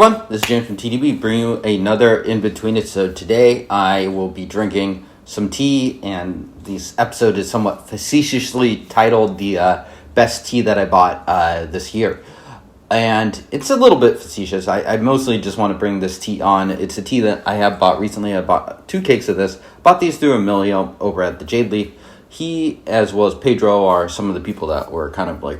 everyone, this is James from TDB bringing you another In-Betweenisode. Today I will be drinking some tea, and this episode is somewhat facetiously titled the best tea that I bought this year. And it's a little bit facetious. I mostly just want to bring this tea on. It's a tea that I have bought recently. I bought 2 cakes of this. Bought these through Emilio over at the Jade Leaf. He, as well as Pedro, are some of the people that were kind of like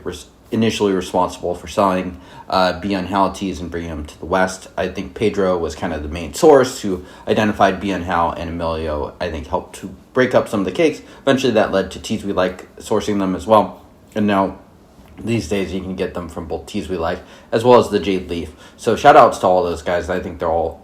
initially responsible for selling Biyun Hao teas and bringing them to the West. I think Pedro was kind of the main source who identified Biyun Hao, and Emilio, I think, helped to break up some of the cakes. Eventually that led to Teas We Like sourcing them as well. And now these days you can get them from both Teas We Like as well as the Jade Leaf. So shout outs to all those guys. I think they're all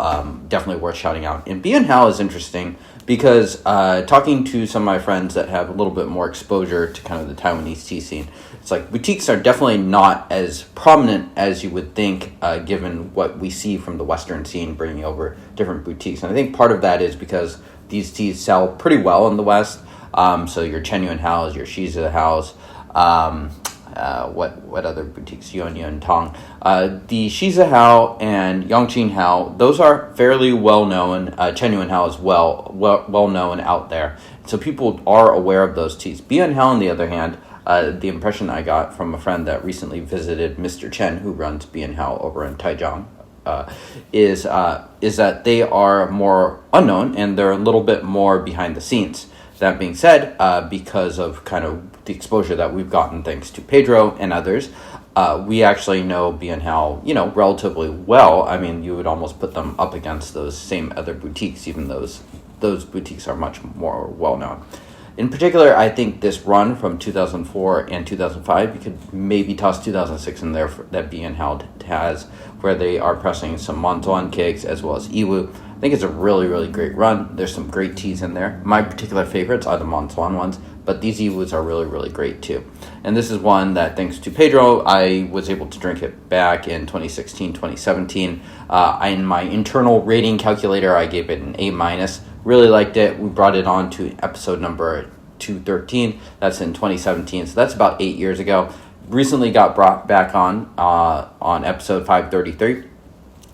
definitely worth shouting out. And Biyun Hao is interesting because talking to some of my friends that have a little bit more exposure to kind of the Taiwanese tea scene, it's like boutiques are definitely not as prominent as you would think, given what we see from the Western scene bringing over different boutiques. And I think part of that is because these teas sell pretty well in the West. So your Chenyuan Haos, your Shiza Haos, what other boutiques? Yuan Tong. The Shiza Hao and Yongqing Hao, those are fairly well known. Chenyuan Hao is well known out there, so people are aware of those teas. Biyun Hao, on the other hand, the impression I got from a friend that recently visited Mr. Chen, who runs Biyun Hao over in Taichung, is that they are more unknown and they're a little bit more behind the scenes. That being said, because of kind of the exposure that we've gotten thanks to Pedro and others, we actually know Biyun Hao, relatively well. I mean, you would almost put them up against those same other boutiques, even those boutiques are much more well known. In particular, I think this run from 2004 and 2005, you could maybe toss 2006 in there that Biyun Hao has, where they are pressing some Mantuan cakes as well as Yiwu. I think it's a really, really great run. There's some great teas in there. My particular favorites are the Mantuan ones, but these Yiwus are really, really great too. And this is one that, thanks to Pedro, I was able to drink it back in 2016, 2017. In my internal rating calculator, I gave it an A-. Really liked it. We brought it on to episode number 213. That's in 2017, so that's about 8 years ago. Recently got brought back on episode 533.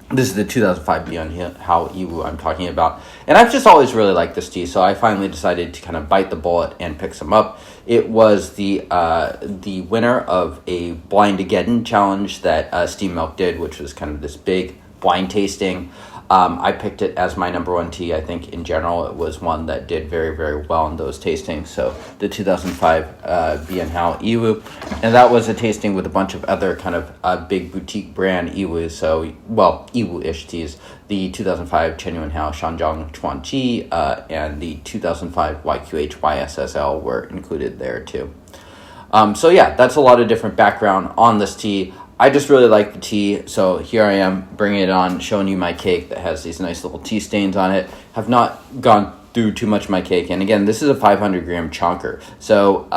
This is the 2005 Biyun Hao Yiwu I'm talking about. And I've just always really liked this tea, so I finally decided to kind of bite the bullet and pick some up. It was the winner of a Blind-Ageddon challenge that Steam Milk did, which was kind of this big blind tasting. I picked it as my number one tea. I think in general it was one that did very, very well in those tastings. So the 2005 Biyun Hao Yiwu. And that was a tasting with a bunch of other kind of big boutique brand Yiwus. So, well, Yiwu-ish teas. The 2005 Chenyuan Hao Shanjiang Chuanqi and the 2005 YQH YSSL were included there too. So yeah, that's a lot of different background on this tea. I just really like the tea, so here I am bringing it on, showing you my cake that has these nice little tea stains on it. Have not gone through too much of my cake, and again, this is a 500-gram chonker, so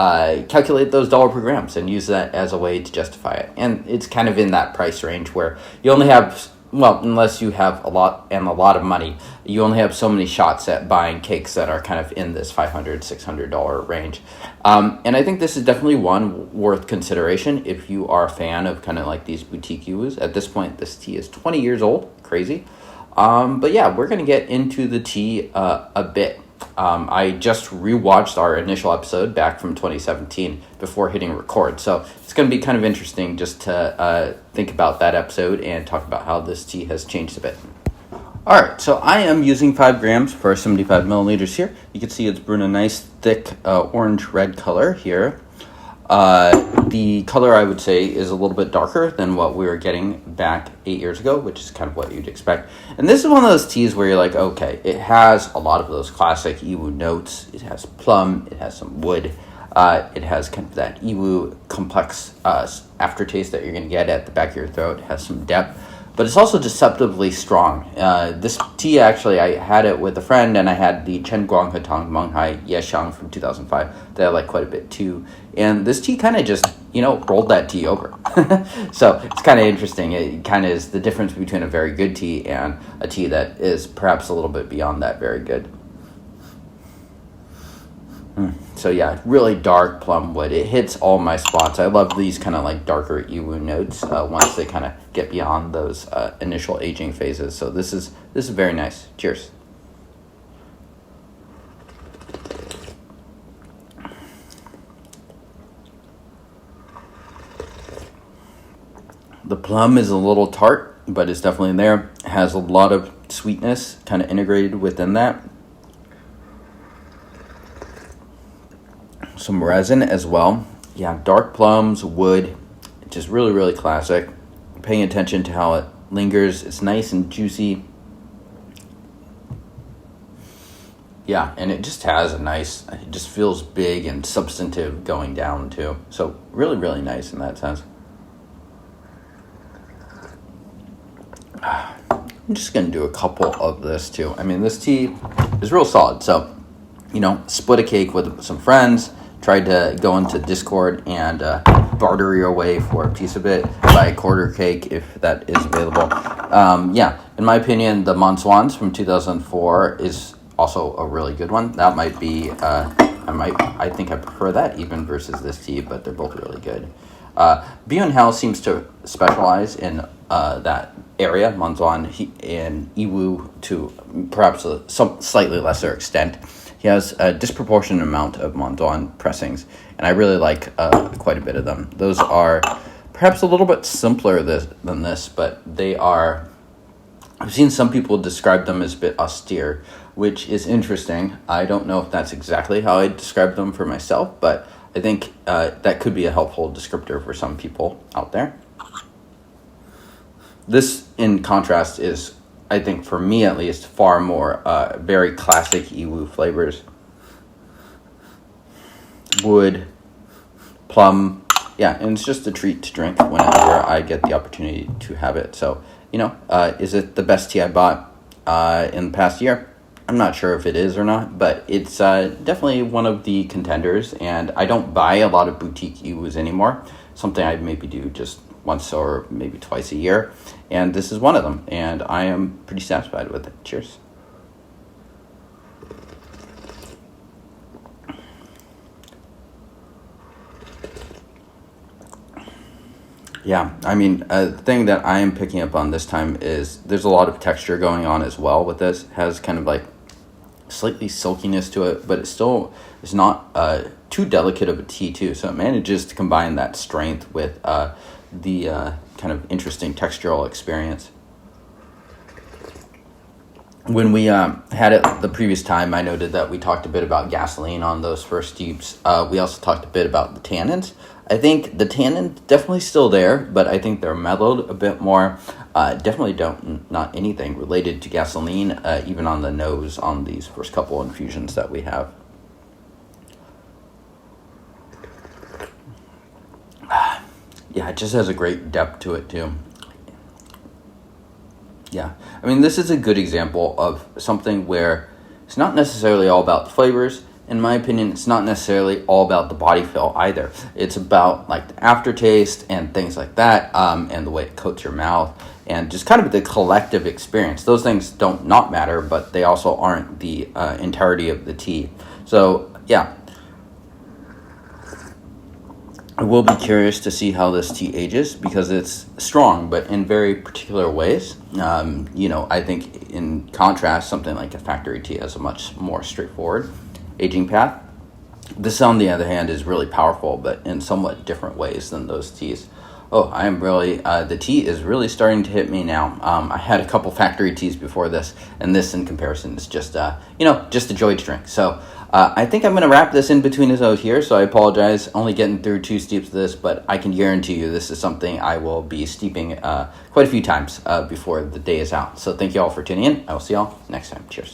calculate those dollar per grams and use that as a way to justify it. And it's kind of in that price range where you only have, well, unless you have a lot of money, you only have so many shots at buying cakes that are kind of in this $500, $600 range. And I think this is definitely one worth consideration if you are a fan of kind of like these boutique Yiwus. At this point, this tea is 20 years old. Crazy. But yeah, we're going to get into the tea a bit. I just rewatched our initial episode back from 2017 before hitting record. So it's going to be kind of interesting just to think about that episode and talk about how this tea has changed a bit. All right, so I am using 5 grams for 75 milliliters here. You can see it's brewing a nice, thick, orange-red color here. The color, I would say, is a little bit darker than what we were getting back 8 years ago, which is kind of what you'd expect. And this is one of those teas where you're like, okay, it has a lot of those classic Yiwu notes. It has plum, it has some wood, it has kind of that Yiwu complex aftertaste that you're going to get at the back of your throat. It has some depth. But it's also deceptively strong. This tea, actually, I had it with a friend, and I had the Chen Guang Hetang Menghai Yeshang from 2005 that I like quite a bit, too. And this tea kind of just, rolled that tea over. So it's kind of interesting. It kind of is the difference between a very good tea and a tea that is perhaps a little bit beyond that very good. So yeah, really dark plum wood. It hits all my spots. I love these kind of like darker Yiwu notes once they kind of get beyond those initial aging phases. So this is very nice. Cheers. The plum is a little tart, but it's definitely there. It has a lot of sweetness kind of integrated within that. Some resin as well. Yeah, dark plums, wood, just really, really classic. Paying attention to how it lingers. It's nice and juicy. Yeah, and it just has it just feels big and substantive going down too. So really, really nice in that sense. I'm just going to do a couple of this too. I mean, this tea is real solid. So, split a cake with some friends, tried to go into Discord and barter your way for a piece of it, buy a quarter cake if that is available. In my opinion, the Monswans from 2004 is also a really good one. That might be, I think I prefer that even versus this tea, but they're both really good. Biyun Hao seems to specialize in that area, Monswan and Yiwu, to perhaps some slightly lesser extent. He has a disproportionate amount of Monswan pressings, and I really like quite a bit of them. Those are perhaps a little bit simpler than this, but they are... I've seen some people describe them as a bit austere, which is interesting. I don't know if that's exactly how I describe them for myself, but I think that could be a helpful descriptor for some people out there. This, in contrast, is, I think, for me at least, far more very classic Yiwu flavors. Wood, plum, yeah, and it's just a treat to drink whenever I get the opportunity to have it. So, is it the best tea I bought in the past year? I'm not sure if it is or not, but it's definitely one of the contenders, and I don't buy a lot of boutique Yiwus anymore. Something I maybe do just once or maybe twice a year, and this is one of them, and I am pretty satisfied with it. Cheers. Yeah, I mean, the thing that I am picking up on this time is there's a lot of texture going on as well with this. It has kind of like slightly silkiness to it, but it still is not too delicate of a tea too, so it manages to combine that strength with the kind of interesting textural experience. When we had it the previous time, I noted that we talked a bit about gasoline on those first steeps. We also talked a bit about the tannins. I think the tannins definitely still there, but I think they're mellowed a bit more. Definitely not anything related to gasoline, even on the nose on these first couple infusions that we have. Yeah, it just has a great depth to it too. Yeah, I mean, this is a good example of something where it's not necessarily all about the flavors. In my opinion, it's not necessarily all about the body feel either. It's about like the aftertaste and things like that, and the way it coats your mouth, and just kind of the collective experience. Those things don't not matter, but they also aren't the entirety of the tea. So yeah, I will be curious to see how this tea ages because it's strong, but in very particular ways. I think in contrast, something like a factory tea has a much more straightforward aging path. This, on the other hand, is really powerful, but in somewhat different ways than those teas. Oh, I am really, the tea is really starting to hit me now. I had a couple factory teas before this, and this in comparison is just, just a joy to drink. So I think I'm going to wrap this Inbetweenisode here, so I apologize only getting through 2 steeps of this, but I can guarantee you this is something I will be steeping quite a few times before the day is out. So thank you all for tuning in. I will see y'all next time. Cheers.